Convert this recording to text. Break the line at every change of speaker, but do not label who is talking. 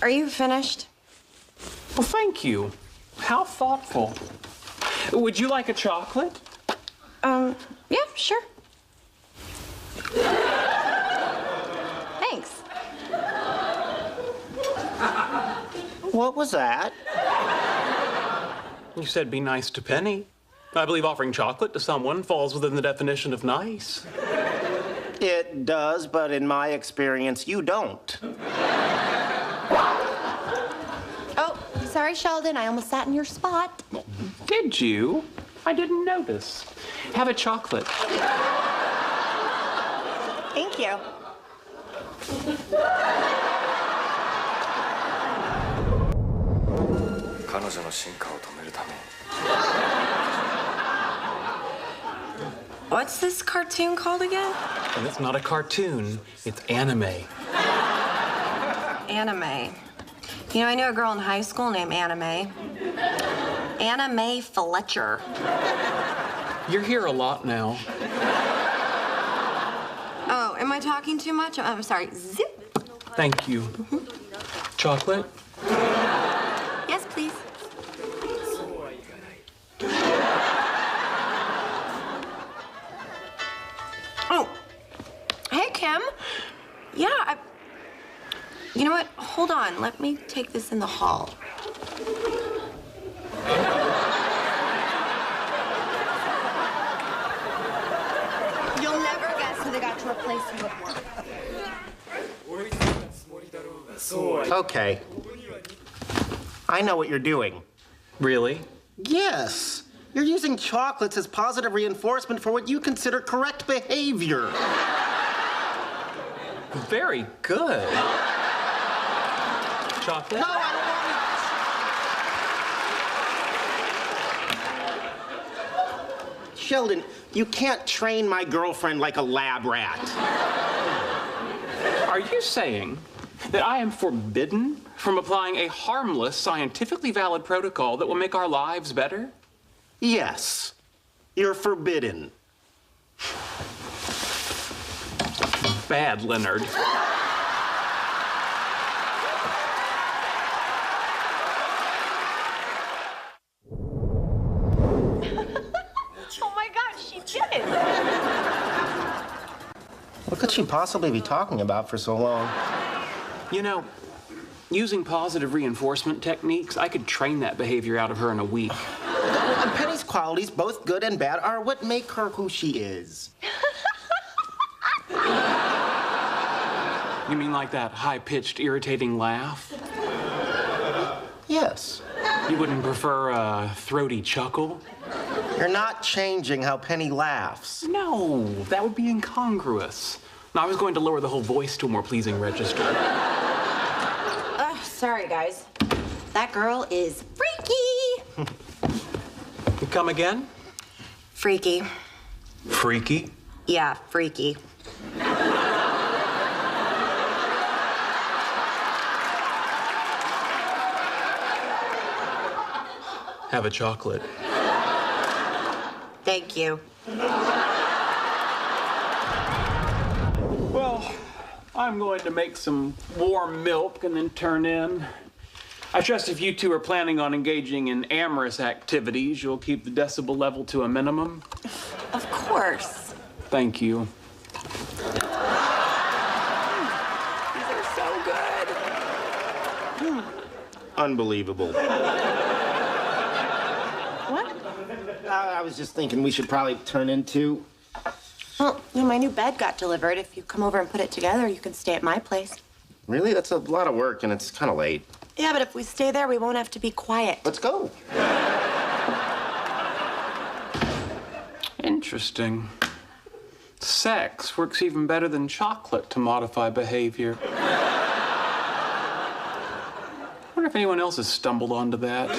Are you finished?
Well, thank you. How thoughtful. Would you like a chocolate?
Yeah, sure. Thanks.
What was that?
You said be nice to Penny. I believe offering chocolate to someone falls within the definition of nice.
It does, but in my experience, you don't.
Oh, sorry, Sheldon. I almost sat in your spot.
Did you? I didn't notice. Have a chocolate.
Thank you. What's this cartoon called again?
And it's not a cartoon. It's anime.
Anime. You know, I knew a girl in high school named Anime. Anime Fletcher.
You're here a lot now.
Oh, am I talking too much? I'm sorry. Zip.
Thank you. Chocolate?
Yes, please. Oh, hey, Kim. Yeah, you know what? Hold on. Let me take this in the hall. You'll never guess who they got to replace you at work.
Okay. I know what you're doing.
Really?
Yes. You're using chocolates as positive reinforcement for what you consider correct behavior.
Very good. Chocolate?
No, I don't want it. Sheldon, you can't train my girlfriend like a lab rat.
Are you saying that I am forbidden from applying a harmless, scientifically valid protocol that will make our lives better?
Yes. You're forbidden.
Bad, Leonard.
Oh my gosh, she did it!
What could she possibly be talking about for so long?
You know, using positive reinforcement techniques, I could train that behavior out of her in a week.
And Penny's qualities, both good and bad, are what make her who she is.
You mean like that high-pitched, irritating laugh?
Yes.
You wouldn't prefer a throaty chuckle?
You're not changing how Penny laughs.
No, that would be incongruous. No, I was going to lower the whole voice to a more pleasing register.
Sorry, guys. That girl is freaky.
Come again?
Freaky.
Freaky?
Yeah, freaky.
Have a chocolate.
Thank you.
Well, I'm going to make some warm milk and then turn in. I trust if you two are planning on engaging in amorous activities, you'll keep the decibel level to a minimum.
Of course.
Thank you.
These are so good.
Unbelievable.
What?
I was just thinking we should probably turn into...
Well, you know, my new bed got delivered. If you come over and put it together, you can stay at my place.
Really? That's a lot of work, and it's kind of late.
Yeah, but if we stay there, we won't have to be quiet.
Let's go.
Interesting. Sex works even better than chocolate to modify behavior. I wonder if anyone else has stumbled onto that.